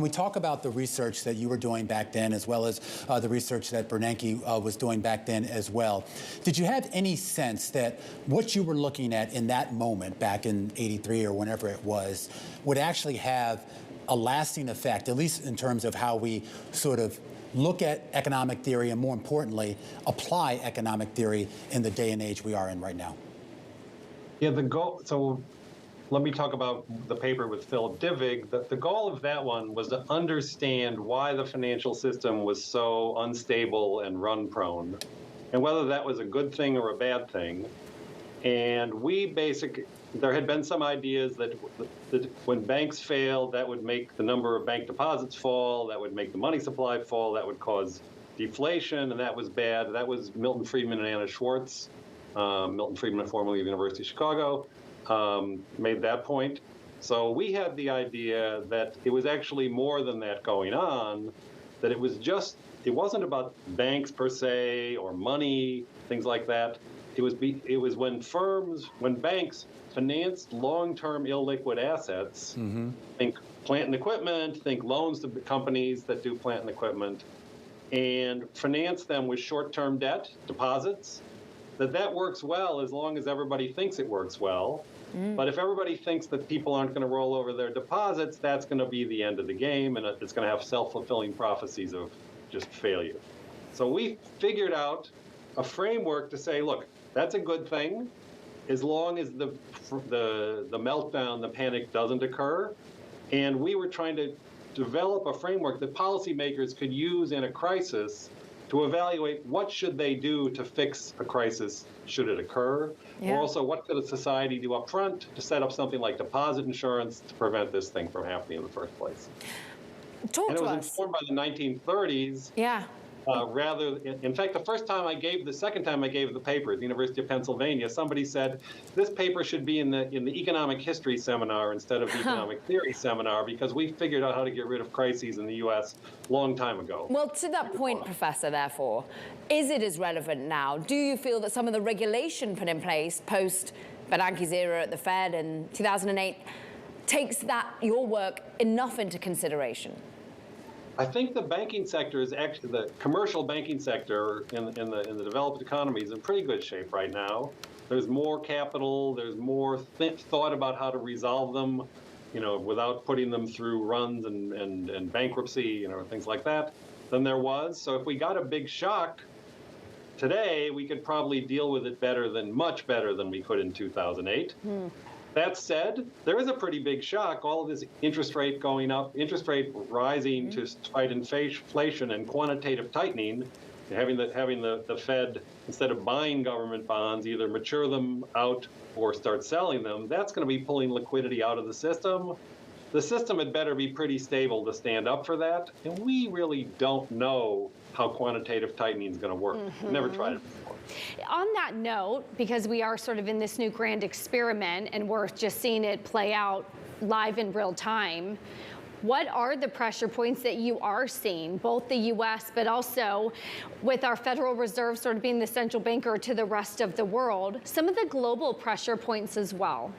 We talk about the research that you were doing back then, as well as the research that Bernanke was doing back then as well. Did you have any sense that what you were looking at in that moment, back in '83 or whenever it was, would actually have a lasting effect, at least in terms of how we sort of look at economic theory and, more importantly, apply economic theory in the day and age we are in right now? Yeah, the goal. So let me talk about the paper with Philip Dybvig. The goal of that one was to understand why the financial system was so unstable and run-prone, and whether that was a good thing or a bad thing. And there had been some ideas that when banks failed, that would make the number of bank deposits fall, that would make the money supply fall, that would cause deflation, and that was bad. That was Milton Friedman and Anna Schwartz. Milton Friedman, formerly of the University of Chicago, made that point. So we had the idea that it was actually more than that going on, that it wasn't about banks per se or money, things like that. It was when banks financed long-term illiquid assets, think plant and equipment, think loans to companies that do plant and equipment, and finance them with short-term debt, deposits, that works well as long as everybody thinks it works well. But if everybody thinks that people aren't going to roll over their deposits, that's going to be the end of the game, and it's going to have self-fulfilling prophecies of just failure. So we figured out a framework to say, look, that's a good thing as long as the meltdown, the panic doesn't occur. And we were trying to develop a framework that policymakers could use in a crisis to evaluate what should they do to fix a crisis should it occur, or also what could a society do up front to set up something like deposit insurance to prevent this thing from happening in the first place. Talk and it to was us. informed by the 1930s. Yeah. In fact, the second time I gave the paper at the University of Pennsylvania, somebody said this paper should be in the economic history seminar instead of the economic theory seminar, because we figured out how to get rid of crises in the U.S. a long time ago. Well, to that point, Professor, therefore, is it as relevant now? Do you feel that some of the regulation put in place post Bernanke's era at the Fed in 2008 takes your work enough into consideration? I think the banking sector is actually, the commercial banking sector in the developed economy is in pretty good shape right now. There's more capital, there's more thought about how to resolve them, without putting them through runs and bankruptcy, things like that, than there was. So if we got a big shock today, we could probably deal with it much better than we could in 2008. That said, there is a pretty big shock. All of this interest rate going up, interest rate rising to fight inflation and quantitative tightening, having the Fed, instead of buying government bonds, either mature them out or start selling them, that's going to be pulling liquidity out of the system. The system had better be pretty stable to stand up for that. And we really don't know how quantitative tightening is going to work. Never tried it before. On that note, because we are sort of in this new grand experiment and we're just seeing it play out live in real time, what are the pressure points that you are seeing, both the U.S., but also with our Federal Reserve sort of being the central banker to the rest of the world, some of the global pressure points as well?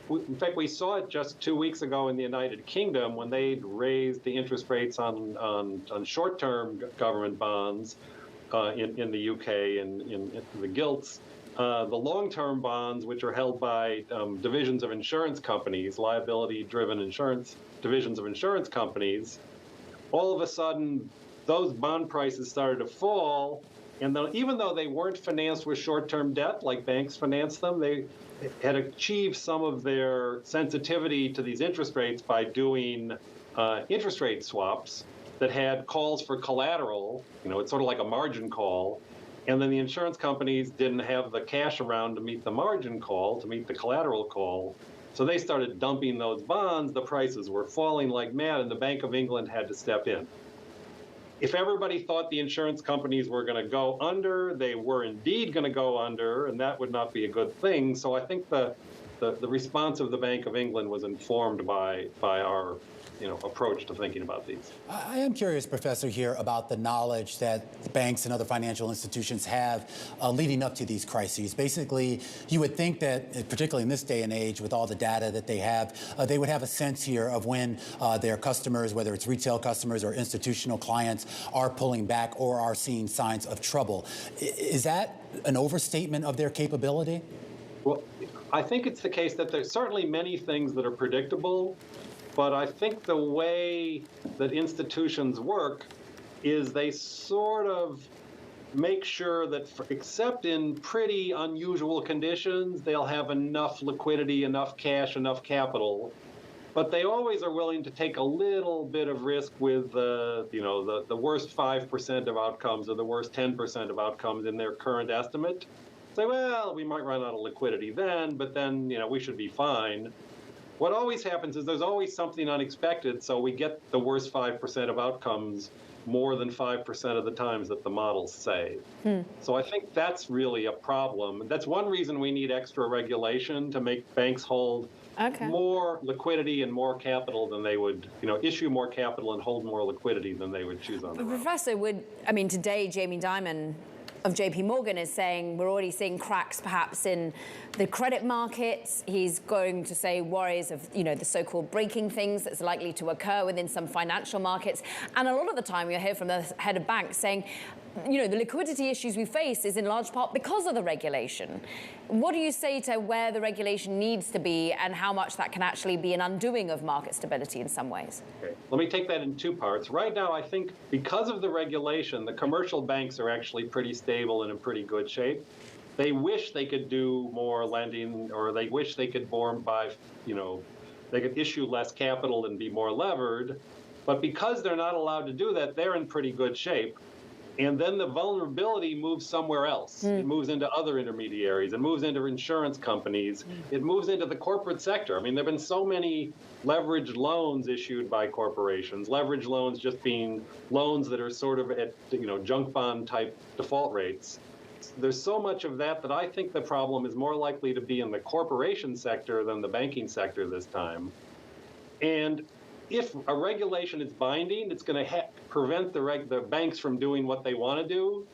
In fact, we saw it just 2 weeks ago in the United Kingdom when they raised the interest rates on short-term government bonds in the UK and in the gilts. The long-term bonds, which are held by divisions of insurance companies, liability-driven insurance divisions of insurance companies, all of a sudden, those bond prices started to fall. And even though they weren't financed with short-term debt like banks financed them, they had achieved some of their sensitivity to these interest rates by doing interest rate swaps that had calls for collateral. It's sort of like a margin call. And then the insurance companies didn't have the cash around to meet the margin call, to meet the collateral call. So they started dumping those bonds. The prices were falling like mad, and the Bank of England had to step in. If everybody thought the insurance companies were going to go under, they were indeed going to go under, and that would not be a good thing. So I think the the response of the Bank of England was informed by our approach to thinking about these. I am curious, Professor, here about the knowledge that banks and other financial institutions have leading up to these crises. Basically, you would think that, particularly in this day and age, with all the data that they have, they would have a sense here of when their customers, whether it's retail customers or institutional clients, are pulling back or are seeing signs of trouble. Is that an overstatement of their capability? Well, I think it's the case that there's certainly many things that are predictable. But I think the way that institutions work is they sort of make sure that, except in pretty unusual conditions, they'll have enough liquidity, enough cash, enough capital. But they always are willing to take a little bit of risk with the worst 5% of outcomes or the worst 10% of outcomes in their current estimate. Say, well, we might run out of liquidity then, but then we should be fine. What always happens is there's always something unexpected, so we get the worst 5% of outcomes more than 5% of the times that the models say. So I think that's really a problem. That's one reason we need extra regulation to make banks hold more liquidity and more capital than they would, issue more capital and hold more liquidity than they would choose on their own. Professor, today Jamie Dimon of JP Morgan is saying we're already seeing cracks perhaps in the credit markets. He's going to say worries of, the so-called breaking things that's likely to occur within some financial markets. And a lot of the time you hear from the head of banks saying, the liquidity issues we face is in large part because of the regulation. What do you say to where the regulation needs to be and how much that can actually be an undoing of market stability in some ways? Okay. Let me take that in two parts. Right now, I think because of the regulation, the commercial banks are actually pretty stable and in pretty good shape. They wish they could do more lending, or they wish they could they could issue less capital and be more levered. But because they're not allowed to do that, they're in pretty good shape. And then the vulnerability moves somewhere else. It moves into other intermediaries. It moves into insurance companies. It moves into the corporate sector. I mean, there have been so many leveraged loans issued by corporations, leveraged loans just being loans that are sort of at, junk bond type default rates. There's so much of that I think the problem is more likely to be in the corporation sector than the banking sector this time. And if a regulation is binding, it's going to prevent the banks from doing what they want to do.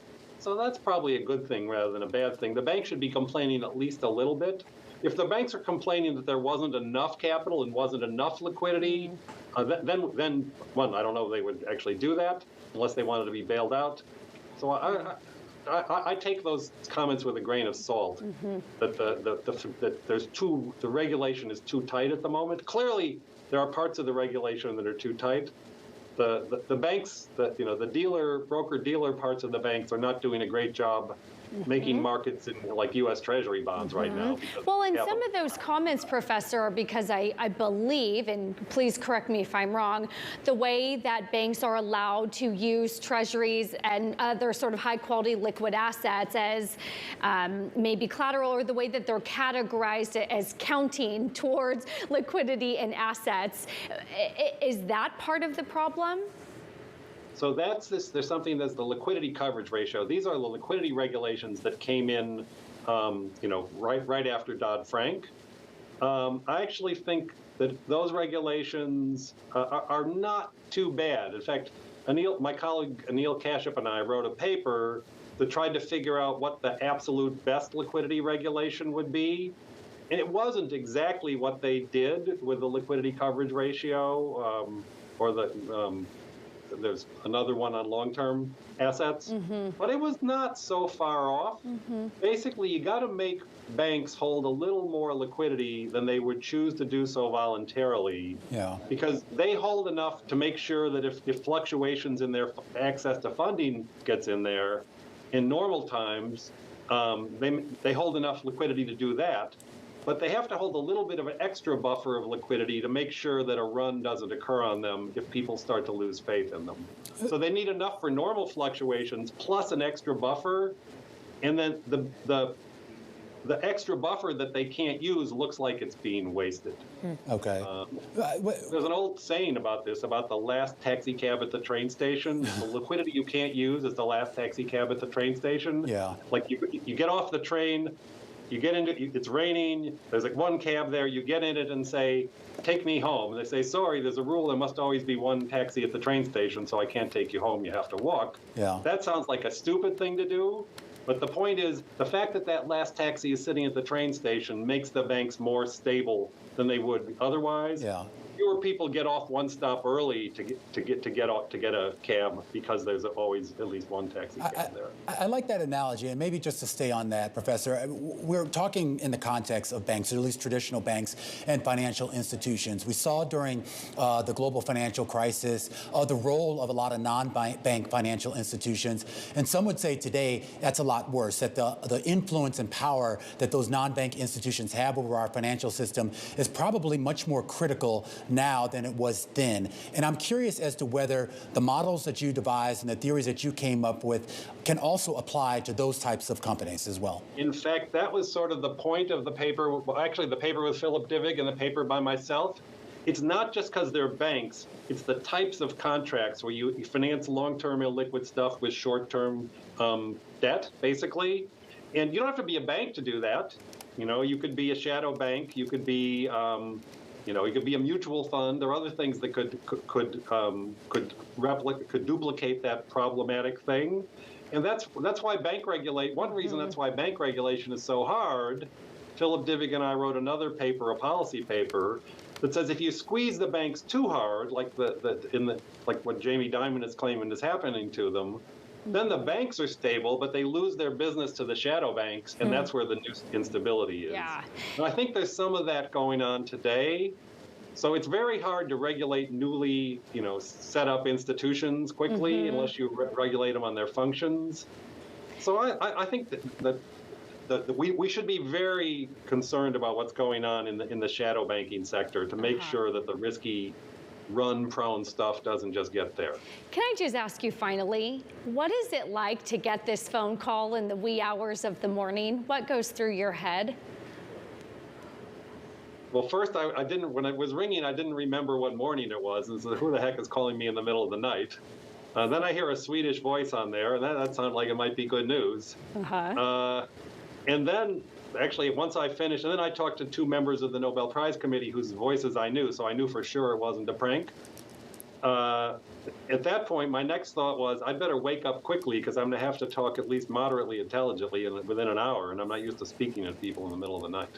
So that's probably a good thing rather than a bad thing. The banks should be complaining at least a little bit. If the banks are complaining that there wasn't enough capital and wasn't enough liquidity, then I don't know if they would actually do that unless they wanted to be bailed out. So I take those comments with a grain of salt. That the regulation is too tight at the moment. Clearly, there are parts of the regulation that are too tight. The banks, the broker-dealer parts of the banks are not doing a great job making markets in like U.S. Treasury bonds right now. Well, and some of those comments, Professor, are because I believe, and please correct me if I'm wrong, the way that banks are allowed to use treasuries and other sort of high-quality liquid assets as maybe collateral, or the way that they're categorized as counting towards liquidity and assets. Is that part of the problem? So there's something that's the liquidity coverage ratio. These are the liquidity regulations that came in, right after Dodd-Frank. I actually think that those regulations are not too bad. In fact, my colleague Anil Kashyap and I wrote a paper that tried to figure out what the absolute best liquidity regulation would be. And it wasn't exactly what they did with the liquidity coverage ratio there's another one on long-term assets, but it was not so far off. Basically, you got to make banks hold a little more liquidity than they would choose to do so voluntarily, because they hold enough to make sure that if fluctuations in their access to funding gets in there, in normal times, they hold enough liquidity to do that. But they have to hold a little bit of an extra buffer of liquidity to make sure that a run doesn't occur on them if people start to lose faith in them. So they need enough for normal fluctuations plus an extra buffer, and then the extra buffer that they can't use looks like it's being wasted. Okay. There's an old saying about this, about the last taxi cab at the train station. The liquidity you can't use is the last taxi cab at the train station. Yeah. Like you get off the train, You get into it's raining. There's like one cab there. You get in it and say, "Take me home." And they say, "Sorry, there's a rule. There must always be one taxi at the train station, so I can't take you home. You have to walk." Yeah. That sounds like a stupid thing to do. But the point is, the fact that that last taxi is sitting at the train station makes the banks more stable than they would otherwise. Yeah. Fewer people get off one stop early to get a cab because there's always at least one taxi cab there. I like that analogy, and maybe just to stay on that, Professor, we're talking in the context of banks, or at least traditional banks and financial institutions. We saw during the global financial crisis the role of a lot of non-bank financial institutions, and some would say today that's a lot worse, that the influence and power that those non-bank institutions have over our financial system is probably much more critical now than it was then. And I'm curious as to whether the models that you devised and the theories that you came up with can also apply to those types of companies as well. In fact, that was sort of the point of the paper. Well, actually, the paper with Philip Dybvig and the paper by myself. It's not just because they're banks. It's the types of contracts where you finance long-term illiquid stuff with short-term debt, basically. And you don't have to be a bank to do that. You know, you could be a shadow bank. You could be you could be a mutual fund. There are other things that could duplicate that problematic thing, and that's why bank regulate. One reason that's why bank regulation is so hard. Philip Dybvig and I wrote another paper, a policy paper, that says if you squeeze the banks too hard, like what Jamie Dimon is claiming is happening to them, then the banks are stable, but they lose their business to the shadow banks, and that's where the new instability is. Yeah. And I think there's some of that going on today. So it's very hard to regulate newly, set up institutions quickly unless you regulate them on their functions. So I think that we should be very concerned about what's going on in the shadow banking sector to make sure that the risky run-prone stuff doesn't just get there. Can I just ask you finally, what is it like to get this phone call in the wee hours of the morning? What goes through your head? Well, first, I didn't, when it was ringing, I didn't remember what morning it was, and so who the heck is calling me in the middle of the night? Then I hear a Swedish voice on there, and that sounded like it might be good news. And then, actually, once I finished, and then I talked to two members of the Nobel Prize Committee whose voices I knew, so I knew for sure it wasn't a prank. At that point, my next thought was, I'd better wake up quickly because I'm going to have to talk at least moderately intelligently within an hour, and I'm not used to speaking to people in the middle of the night.